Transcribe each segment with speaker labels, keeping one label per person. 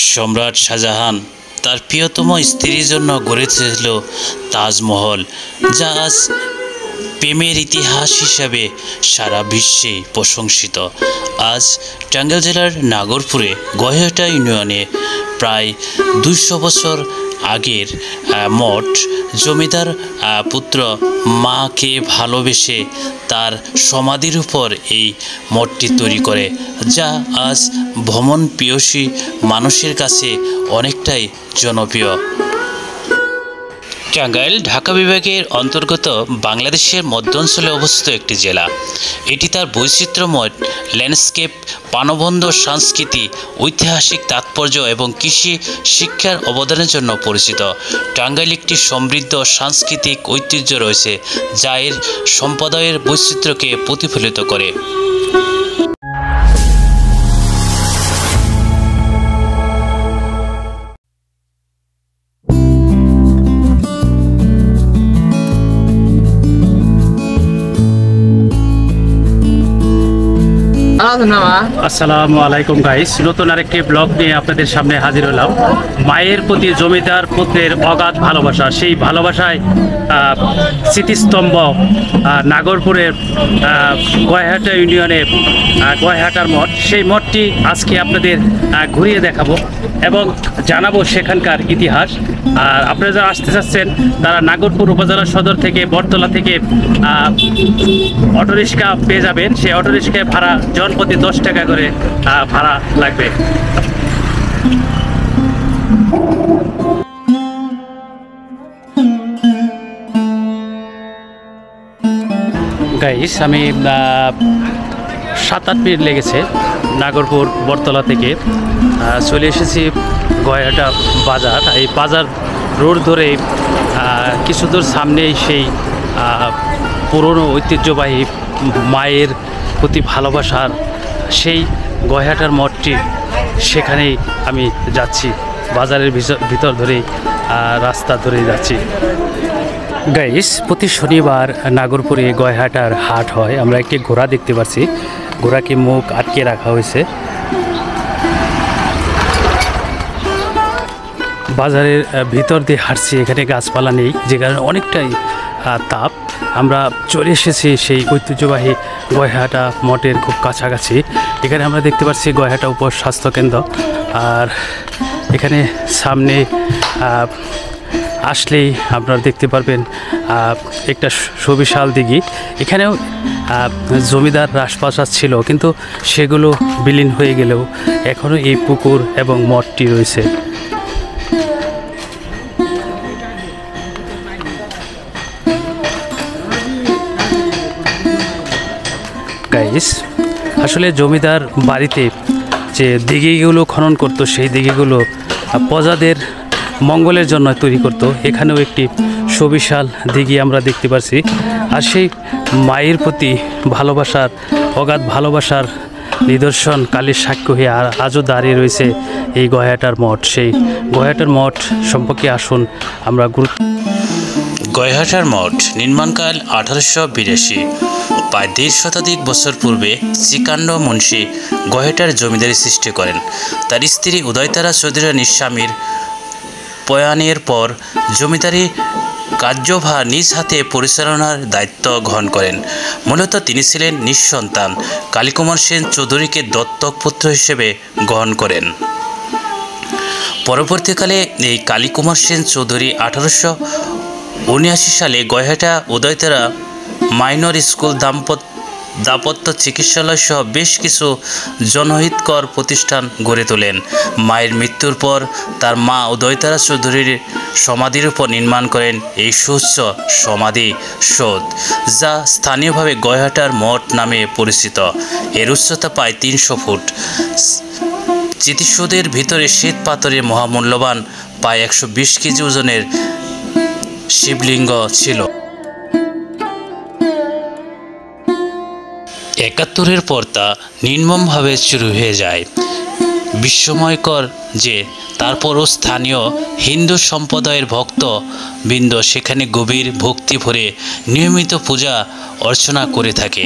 Speaker 1: সম্রাট শাহজাহান তার প্রিয়তম স্ত্রীর জন্য গড়েছিল তাজমহল, যা আজ প্রেমের ইতিহাস হিসাবে সারা বিশ্বে প্রশংসিত। আজ টাঙ্গাইল জেলার নাগরপুরে গহেটা ইউনিয়নে প্রায় 200 বছর আগের মঠ জমিদার পুত্র মাকে ভালোবেসে তার সমাধির উপর এই মঠটি তৈরি করে, যা আজ ভ্রমণ পিয়সী মানুষের কাছে অনেকটাই জনপ্রিয়। টাঙ্গাইল ঢাকা বিভাগের অন্তর্গত বাংলাদেশের মধ্যাঞ্চলে অবস্থিত একটি জেলা। এটি তার বৈচিত্র্যময় ল্যান্ডস্কেপ, প্রাণবন্ত সংস্কৃতি, ঐতিহাসিক তাৎপর্য এবং কৃষি শিক্ষার অবদানের জন্য পরিচিত। টাঙ্গাইল একটি সমৃদ্ধ সাংস্কৃতিক ঐতিহ্য রয়েছে, যা এর সম্প্রদায়ের বৈচিত্র্যকে প্রতিফলিত করে।
Speaker 2: আসসালামু আলাইকুম গাইস, নতুন আরেকটি ব্লগ নিয়ে আপনাদের সামনে হাজির হলাম। মায়ের প্রতি জমিদার পুত্রের অগাধ ভালোবাসা, সেই ভালোবাসায় স্মৃতিস্তম্ভ নাগরপুরের গয়হাটা ইউনিয়নে গয়হাটার মঠ। সেই মঠটি আজকে আপনাদের ঘুরিয়ে দেখাবো এবং জানাবো সেখানকার ইতিহাস। আর আপনারা যারা আসতে চাচ্ছেন তারা নাগরপুর উপজেলা সদর থেকে বটতলা থেকে অটোরিক্সা পেয়ে যাবেন। সেই অটোরিক্সায় ভাড়া জনপ্রতি 10 টাকা করে ভাড়া লাগবে। গাইস, আমি 7-8 মিনিট লেগেছে নাগরপুর বটতলা থেকে চলে এসেছি গয়হাটা বাজার। এই বাজার রোড ধরে কিছু দূর সামনেই সেই পুরনো ঐতিহ্যবাহী মায়ের প্রতি ভালোবাসার সেই গয়হাটার মঠটি, সেখানেই আমি যাচ্ছি। বাজারের ভিতর ধরেই রাস্তা ধরেই যাচ্ছি। গাইস, প্রতি শনিবার নাগরপুরে গয়হাটার হাট হয়। আমরা একটি ঘোড়া দেখতে পাচ্ছি, ঘোড়াকে মুখ আটকে রাখা হয়েছে। বাজারের ভিতর দিয়ে হাঁটছি, এখানে গাছপালা নেই, যে কারণে অনেকটাই তাপ। আমরা চলে এসেছি সেই ঐতিহ্যবাহী গয়হাটা মঠের খুব কাছাকাছি। এখানে আমরা দেখতে পাচ্ছি গয়হাটা উপস্বাস্থ্যকেন্দ্র। আর এখানে সামনে আসলেই আপনারা দেখতে পারবেন একটা সুবিশাল দিঘি। এখানেও জমিদার রাজপ্রাসাদ ছিল, কিন্তু সেগুলো বিলীন হয়ে গেলেও এখনও এই পুকুর এবং মঠটি রয়েছে। গাইস, আসলে জমিদার বাড়িতে যে দিঘিগুলো খনন করতো, সেই দিঘিগুলো প্রজাদের মঙ্গলের জন্য তৈরি করত। এখানেও একটি সুবিশাল দিঘি আমরা দেখতে পাচ্ছি। আর সেই মায়ের প্রতি ভালোবাসার, অগাধ ভালোবাসার নিদর্শন কালের সাক্ষ্য হয়ে আজও দাঁড়িয়ে রয়েছে এই গয়হাটার মঠ। সেই গয়হাটার মঠ সম্পর্কে আসুন আমরা
Speaker 1: গয়হাটার মঠ নির্মাণকাল 1882। প্রায় 1.5 শতাধিক বছর পূর্বে শ্রীকান্ত মুন্সী গয়হাটার জমিদারি সৃষ্টি করেন। তার স্ত্রী উদয়তারা চৌধুরী নিঃস্বামীর প্রয়াণের পর জমিদারি কার্যভার নিজ হাতে পরিচালনার দায়িত্ব গ্রহণ করেন। মূলত তিনি ছিলেন নিঃসন্তান। কালীকুমার সেন চৌধুরীকে দত্তক পুত্র হিসেবে গ্রহণ করেন। পরবর্তীকালে এই কালীকুমার সেন চৌধুরী 1879 সালে গয়হাটা উদয়তারা মাইনর স্কুল, দাম্পত্য চিকিৎসালয় সহ বেশ কিছু জনহিতকর প্রতিষ্ঠান গড়ে তোলেন। মায়ের মৃত্যুর পর তার মা উদয়তারা চৌধুরীর সমাধির উপর নির্মাণ করেন এই সুউচ্চ সমাধি সৌধ, যা স্থানীয়ভাবে গয়হাটার মঠ নামে পরিচিত। এর উচ্চতা প্রায় 300 ফুট। স্মৃতিসৌধের ভিতরে শ্বেত পাথরের মহামূল্যবান প্রায় 120 কেজি ওজনের শিবলিঙ্গ ছিল। 71-এর পর তা নির্মমভাবে শুরু হয়ে যায়। বিস্ময়কর যে তারপরও স্থানীয় হিন্দু সম্প্রদায়ের ভক্তবৃন্দ সেখানে গভীর ভক্তি ভরে নিয়মিত পূজা অর্চনা করে থাকে।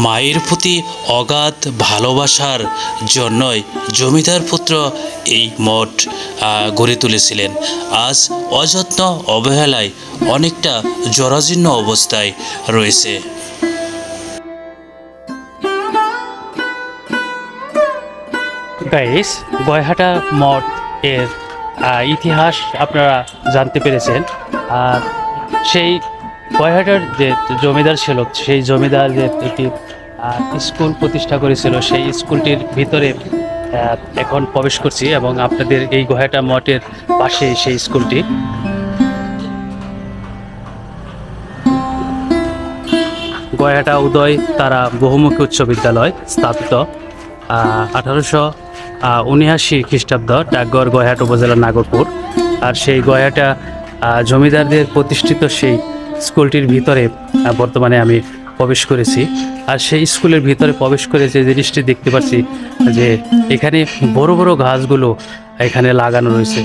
Speaker 1: মায়ের প্রতি অগাধ ভালোবাসার জন্যই জমিদার পুত্র এই মঠ গড়ে তুলেছিলেন। আজ অযত্ন অবহেলায় অনেকটা জরাজীর্ণ অবস্থায় রয়েছে।
Speaker 2: গাইস, গয়হাটা মঠ এর ইতিহাস আপনারা জানতে পেরেছেন। আর সেই গয়হাটার যে জমিদার ছিল, সেই জমিদার যে একটি স্কুল প্রতিষ্ঠা করেছিল, সেই স্কুলটির ভিতরে এখন প্রবেশ করছি এবং আপনাদের এই গয়হাটা মঠের পাশে সেই স্কুলটি। গয়হাটা উদয় তারা বহুমুখী উচ্চ বিদ্যালয় স্থাপিত 1879 খ্রিস্টাব্দ, ডাকঘর গয়হাট উপজেলা নাগরপুর। আর সেই গয়হাটা জমিদারদের প্রতিষ্ঠিত সেই স্কুলটির ভিতরে বর্তমানে আমি প্রবেশ করেছি। আর সেই স্কুলের ভিতরে প্রবেশ করে যে জিনিসটি দেখতে পাচ্ছি যে এখানে বড় বড় গাছগুলো এখানে লাগানো রয়েছে।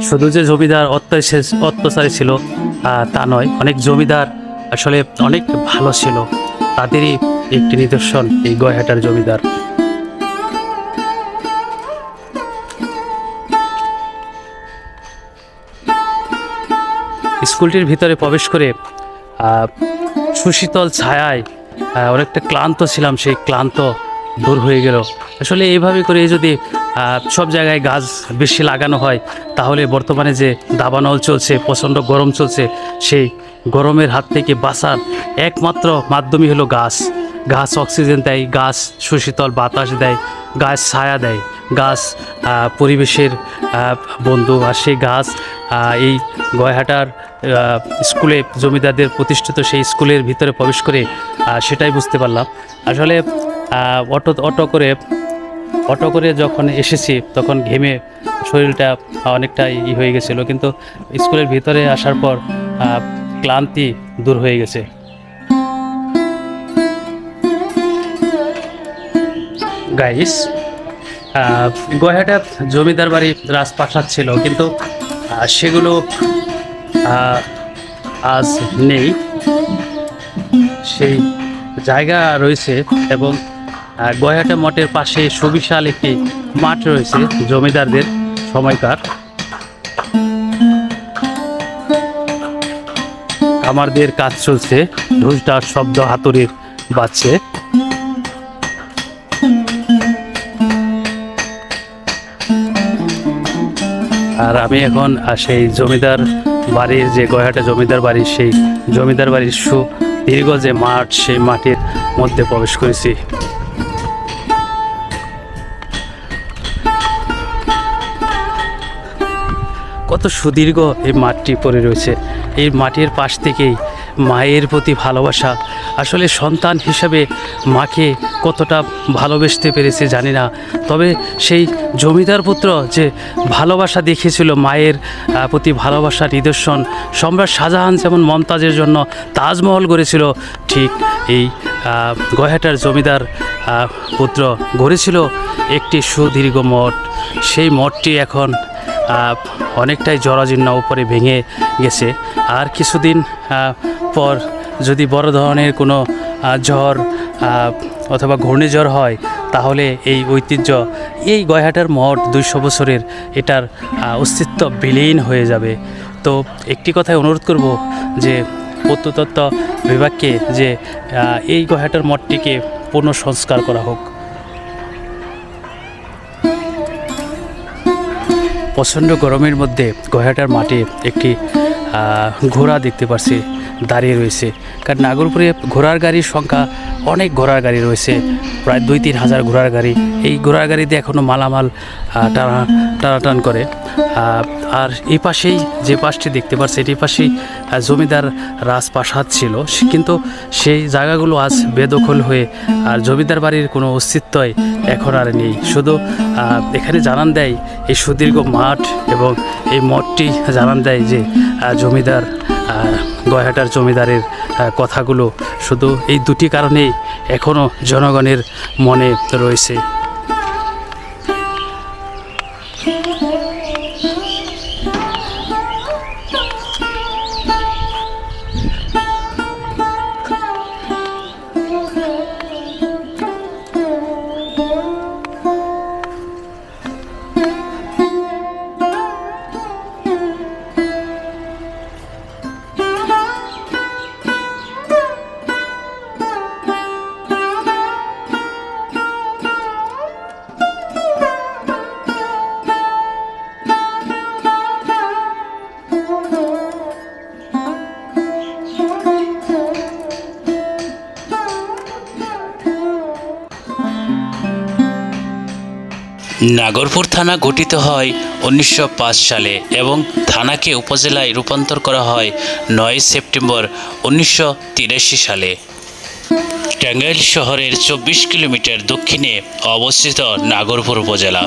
Speaker 2: শুধু যে জমিদার অত্যাচারী ছিল তা নয়, অনেক জমিদার আসলে অনেক ভালো ছিল, তাদেরই একটি নিদর্শন এই গয়হাটার জমিদার। স্কুলটির ভিতরে প্রবেশ করে সুশীতল ছায়ায় অনেকটা ক্লান্ত ছিলাম, সেই ক্লান্ত দূর হয়ে গেল। আসলে এইভাবে করে যদি সব জায়গায় গাছ বেশি লাগানো হয় তাহলে বর্তমানে যে দাবানল চলছে, প্রচণ্ড গরম চলছে, সেই গরমের হাত থেকে বাঁচার একমাত্র মাধ্যমই হলো গাছ। গাছ অক্সিজেন দেয়, গাছ সুশীতল বাতাস দেয়, গাছ ছায়া দেয়, গাছ পরিবেশের বন্ধু। আর সেই গাছ এই গয়হাটার স্কুলে জমিদারদের প্রতিষ্ঠিত সেই স্কুলের ভিতরে প্রবেশ করে সেটাই বুঝতে পারলাম। আসলে অটো করে যখন এসেছি তখন ঘেমে শরীরটা অনেকটা হয়ে গেছিলো, কিন্তু স্কুলের ভিতরে আসার পর ক্লান্তি দূর হয়ে গেছে। গাইস, গয়হাটার জমিদার বাড়ি রাজপ্রাসাদ ছিল, কিন্তু সেগুলো আজ নেই। সেই জায়গা রয়েছে এবং গয়হাটা মঠের পাশে সুবিশাল একটি মাঠ রয়েছে জমিদারদের সময়কার। কামারদের কাজ চলছে, ঢুসঢাস শব্দ হাতুড়ির বাজছে। আর আমি এখন সেই জমিদার বাড়ির যে গয়হাটা জমিদার বাড়ি, সেই জমিদার বাড়ির সুদীর্ঘ যে মাঠ, সেই মাঠের মধ্যে প্রবেশ করেছি। কত সুদীর্ঘ এই মাঠটি পড়ে রয়েছে। এই মাঠের পাশ থেকেই মায়ের প্রতি ভালোবাসা, আসলে সন্তান হিসাবে মাকে কতটা ভালোবাসতে পেরেছে জানি না, তবে সেই জমিদার পুত্র যে ভালোবাসা দেখিয়েছিল, মায়ের প্রতি ভালোবাসার নিদর্শন। সম্রাট শাহজাহান যেমন মমতাজের জন্য তাজমহল গড়েছিল, ঠিক এই গয়হাটার জমিদার পুত্র গড়েছিল একটি সুদীর্ঘ মঠ। সেই মঠটি এখন অনেকটাই জরাজীর্ণ, উপরে ভেঙে গেছে। আর কিছুদিন পর যদি বড় ধরনের কোনো ঝড় অথবা ঘূর্ণিঝড় হয় তাহলে এই ঐতিহ্য, এই গয়হাটার মঠ 200 বছরের, এটার অস্তিত্ব বিলীন হয়ে যাবে। তো একটি কথায় অনুরোধ করব যে প্রত্নতত্ত্ব বিভাগকে যে এই গয়হাটার মঠটিকে পুনঃসংস্কার করা হোক। প্রচণ্ড গরমের মধ্যে গয়হাটার মাঠে একটি ঘোড়া দেখতে পাচ্ছি দাঁড়িয়ে রয়েছে, কারণ নাগরপুরে ঘোড়ার গাড়ির সংখ্যা অনেক, ঘোড়ার গাড়ি রয়েছে প্রায় 2-3 হাজার ঘোড়ার গাড়ি। এই ঘোড়ার গাড়িতে এখনও মালামাল টানাটান করে। আর এই পাশেই যে পাশটি দেখতে পাচ্ছি, এটি পাশেই জমিদার রাজপ্রাসাদ ছিল, কিন্তু সেই জায়গাগুলো আজ বেদখল হয়ে আর জমিদার বাড়ির কোনো অস্তিত্বই এখন আর নেই। শুধু এখানে জানান দেয় এই সুদীর্ঘ মাঠ এবং এই মঠটি জানান দেয় যে জমিদার গয়হাটার জমিদারের কথাগুলো। শুধু এই দুটি কারণেই এখনও জনগণের মনে রয়েছে।
Speaker 1: নাগরপুর থানা গঠিত হয় 1905 সালে এবং থানাকে উপজেলায় রূপান্তর করা হয় 9 সেপ্টেম্বর 1983 সালে। টাঙ্গাইল শহরের 24 কিলোমিটার দক্ষিণে অবস্থিত নাগরপুর উপজেলা।